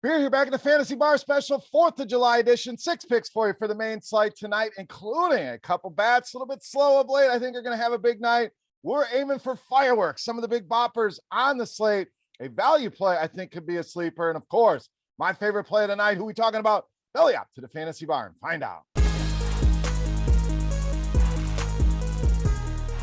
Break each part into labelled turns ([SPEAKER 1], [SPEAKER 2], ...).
[SPEAKER 1] We're here back in the Fantasy Bar special 4th of July edition. 6 picks for you for the main slate tonight, including a couple bats. A little bit slow of late. I think you're going to have a big night. We're aiming for fireworks. Some of the big boppers on the slate. A value play, I think, could be a sleeper. And of course, my favorite play of the night. Who we talking about? Belly up to the Fantasy Bar and find out.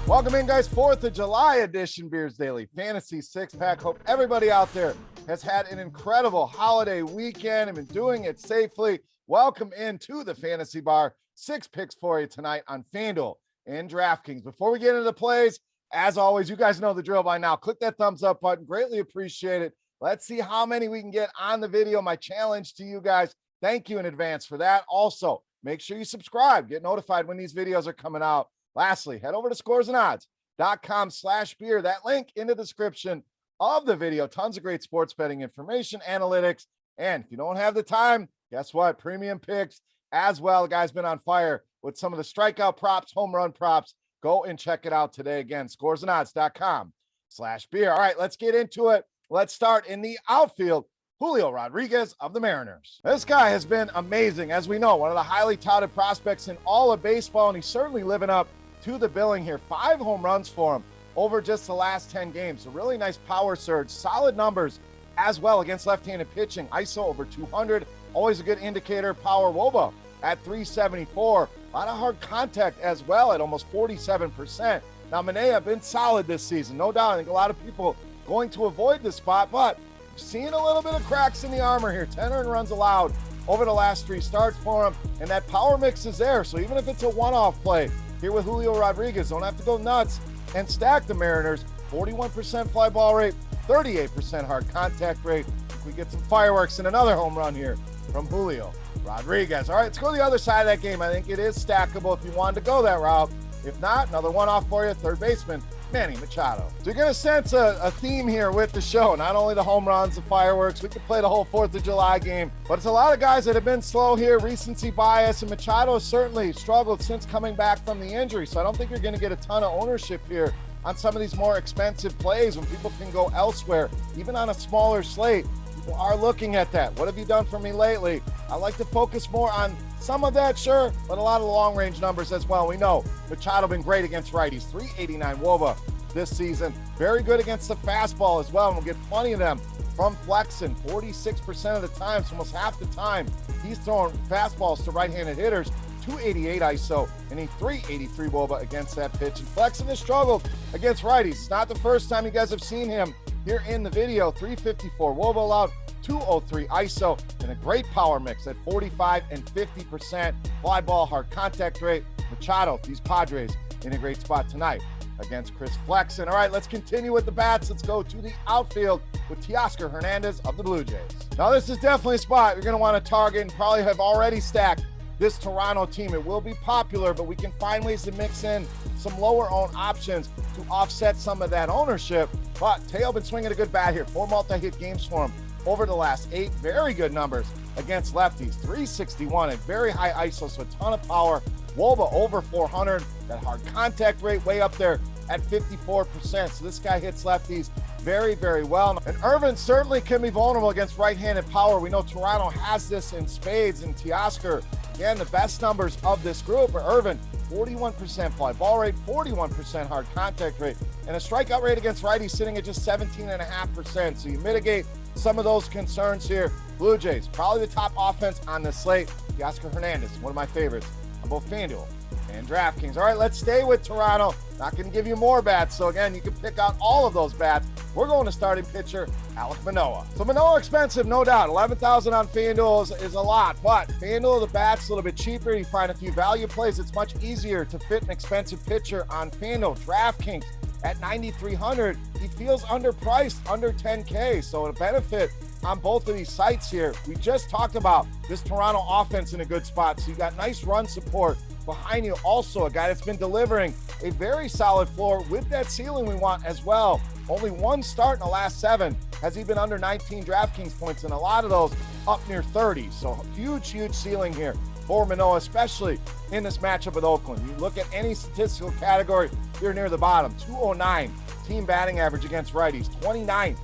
[SPEAKER 1] Welcome in, guys. 4th of July edition, Beers Daily Fantasy 6-pack. Hope everybody out there has had an incredible holiday weekend and been doing it safely. Welcome into the Fantasy Bar. 6 picks for you tonight on FanDuel and DraftKings. Before we get into the plays, as always, you guys know the drill by now. Click that thumbs up button. Greatly appreciate it. Let's see how many we can get on the video. My challenge to you guys. Thank you in advance for that. Also, make sure you subscribe. Get notified when these videos are coming out. Lastly, head over to scoresandodds.com/beer. That link in the description of the video. Tons of great sports betting information, analytics. And if you don't have the time, guess what? Premium picks as well. The guy's been on fire with some of the strikeout props, home run props. Go and check it out today. Again, scoresandodds.com/beer. All right, let's get into it. Let's start in the outfield. Julio Rodriguez of the Mariners. This guy has been amazing. As we know, one of the highly touted prospects in all of baseball, and he's certainly living up to the billing here. 5 home runs for him over just the last 10 games. A really nice power surge, solid numbers as well against left-handed pitching. ISO over 200, always a good indicator. Power WOBA at 374. A lot of hard contact as well at almost 47%. Now, Manaea been solid this season, no doubt. I think a lot of people going to avoid this spot, but seeing a little bit of cracks in the armor here. 10 earned runs allowed over the last 3 starts for him, and that power mix is there. So even if it's a one-off play here with Julio Rodriguez, don't have to go nuts and stack the Mariners. 41% fly ball rate, 38% hard contact rate. We get some fireworks and another home run here from Julio Rodriguez. All right, let's go to the other side of that game. I think it is stackable if you wanted to go that route. If not, another one-off for you, third baseman Manny Machado. So you're going to sense a theme here with the show. Not only the home runs, the fireworks, we could play the whole 4th of July game, but it's a lot of guys that have been slow here, recency bias, and Machado certainly struggled since coming back from the injury. So I don't think you're going to get a ton of ownership here on some of these more expensive plays when people can go elsewhere, even on a smaller slate. People are looking at that. What have you done for me lately? I like to focus more on some of that, sure, but a lot of the long-range numbers as well. We know Machado been great against righties, 389 WOBA this season. Very good against the fastball as well, and we'll get plenty of them from flexing. 46% of the time, so almost half the time, he's throwing fastballs to right-handed hitters. 288 ISO and a 383 WOBA against that pitch. And Flexen has struggled against righties. It's not the first time you guys have seen him here in the video. 354 WOBA allowed, 203 ISO, and a great power mix at 45 and 50% fly ball hard contact rate. Machado, these Padres in a great spot tonight against Chris Flexen. All right, let's continue with the bats. Let's go to the outfield with Teoscar Hernandez of the Blue Jays. Now, this is definitely a spot you're going to want to target and probably have already stacked this Toronto team. It will be popular, but we can find ways to mix in some lower owned options to offset some of that ownership. But Teo been swinging a good bat here. 4 multi-hit games for him over the last 8. Very good numbers against lefties. 361 and very high ISO, so a ton of power. WOBA over 400. That hard contact rate way up there at 54%. So this guy hits lefties very, very well. And Irvin certainly can be vulnerable against right-handed power. We know Toronto has this in spades, and Teoscar, again, the best numbers of this group are Irvin, 41% fly ball rate, 41% hard contact rate, and a strikeout rate against righties sitting at just 17.5%. So you mitigate some of those concerns here. Blue Jays, probably the top offense on the slate. Teoscar Hernandez, one of my favorites on both FanDuel and DraftKings. All right, let's stay with Toronto. Not going to give you more bats. So again, you can pick out all of those bats. We're going to starting pitcher Alek Manoah. So Manoah expensive, no doubt. 11,000 on FanDuel is a lot, but FanDuel, the bat's a little bit cheaper. You find a few value plays. It's much easier to fit an expensive pitcher on FanDuel. DraftKings at 9,300. He feels underpriced, under 10K. So a benefit on both of these sites here. We just talked about this Toronto offense in a good spot. So you got nice run support behind you. Also a guy that's been delivering a very solid floor with that ceiling we want as well. Only 1 start in the last 7 has he been under 19 DraftKings points, and a lot of those up near 30. So huge, huge ceiling here for Manoah, especially in this matchup with Oakland. You look at any statistical category, you're near the bottom. 209 team batting average against righties, 29th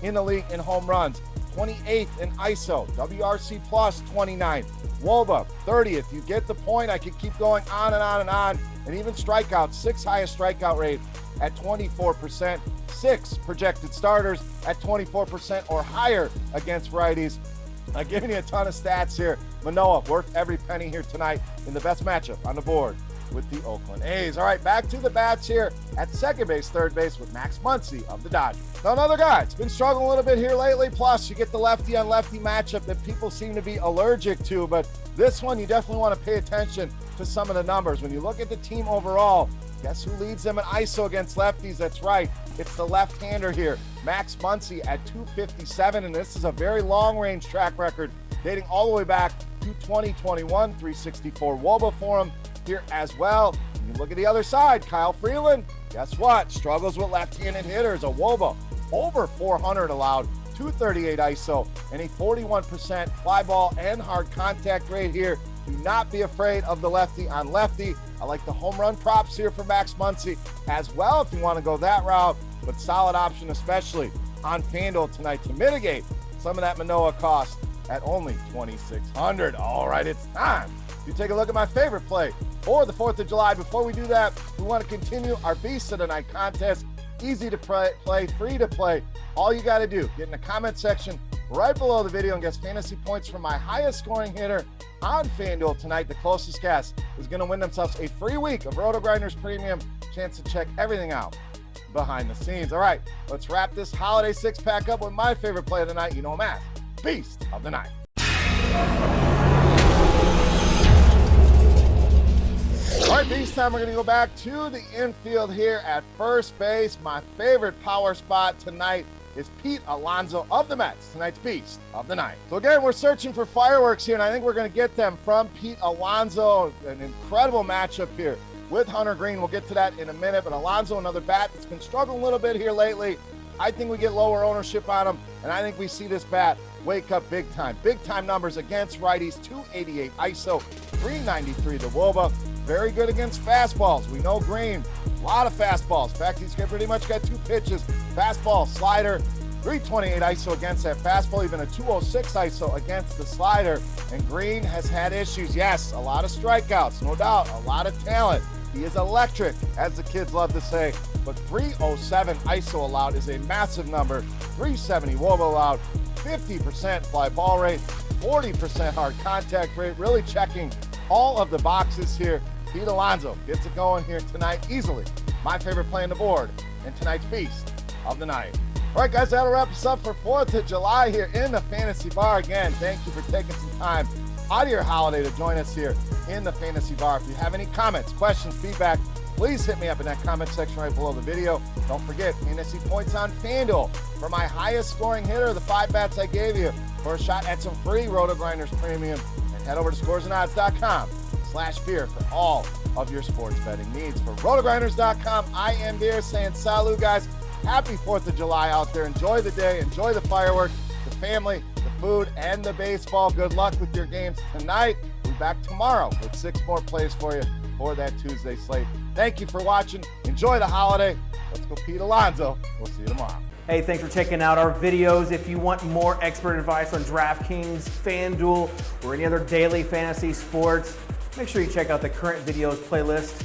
[SPEAKER 1] in the league in home runs. 28th in ISO. WRC plus 29. Woba 30th. You get the point. I could keep going on and on and on. And even strikeouts, 6th highest strikeout rate at 24%. 6 projected starters at 24% or higher against righties. I'm giving you a ton of stats here. Manoah worth every penny here tonight in the best matchup on the board with the Oakland A's. All right, back to the bats here at second base, third base with Max Muncy of the Dodgers. Now another guy, it's been struggling a little bit here lately. Plus, you get the lefty on lefty matchup that people seem to be allergic to, but this one you definitely want to pay attention to some of the numbers. When you look at the team overall, guess who leads them in ISO against lefties? That's right, it's the left-hander here, Max Muncy at 257, and this is a very long-range track record dating all the way back to 2021, 364 WOBA for him here as well. You look at the other side, Kyle Freeland, guess what? Struggles with left-handed hitters, a WOBA over 400 allowed, 238 ISO, and a 41% fly ball and hard contact rate here. Do not be afraid of the lefty on lefty. I like the home run props here for Max Muncy as well if you want to go that route, but solid option especially on FanDuel tonight to mitigate some of that Manoah cost at only $2,600. All right, it's time. You take a look at my favorite play for the 4th of July. Before we do that, we want to continue our Beast of the Night contest. Easy to play, free to play. All you got to do, get in the comment section right below the video and guess fantasy points from my highest scoring hitter on FanDuel tonight. The closest guess is going to win themselves a free week of RotoGrinders Premium. Chance to check everything out behind the scenes. All right, let's wrap this holiday six-pack up with my favorite play of the night. You know him as Beast of the Night. All right, Beast time. We're going to go back to the infield here at first base. My favorite power spot tonight is Pete Alonso of the Mets, tonight's Beast of the Night. So again, we're searching for fireworks here, and I think we're going to get them from Pete Alonso. An incredible matchup here with Hunter Green. We'll get to that in a minute, but Alonso, another bat that's been struggling a little bit here lately. I think we get lower ownership on him, and I think we see this bat wake up big time. Big time numbers against righties, 288 ISO, 393 the WOBA. Very good against fastballs. We know Green, a lot of fastballs. In fact, he's pretty much got 2 pitches, fastball, slider, 328 ISO against that fastball, even a 206 ISO against the slider. And Green has had issues, yes, a lot of strikeouts, no doubt, a lot of talent. He is electric, as the kids love to say, but 307 ISO allowed is a massive number, 370 WOBA allowed, 50% fly ball rate, 40% hard contact rate, really checking all of the boxes here. Pete Alonso gets it going here tonight easily. My favorite play on the board and tonight's Beast of the Night. All right, guys, that'll wrap us up for 4th of July here in the Fantasy Bar. Again, thank you for taking some time out of your holiday to join us here in the Fantasy Bar. If you have any comments, questions, feedback, please hit me up in that comment section right below the video. Don't forget, fantasy points on FanDuel for my highest scoring hitter, the 5 bats I gave you, for a shot at some free RotoGrinders Premium. And head over to scoresandodds.com/beer for all of your sports betting needs. For RotoGrinders.com, I am Beer saying salut, guys. Happy 4th of July out there. Enjoy the day. Enjoy the fireworks, the family, the food, and the baseball. Good luck with your games tonight. We'll be back tomorrow with 6 more plays for you for that Tuesday slate. Thank you for watching. Enjoy the holiday. Let's go Pete Alonso. We'll see you tomorrow.
[SPEAKER 2] Hey, thanks for checking out our videos. If you want more expert advice on DraftKings, FanDuel, or any other daily fantasy sports, make sure you check out the current videos playlist.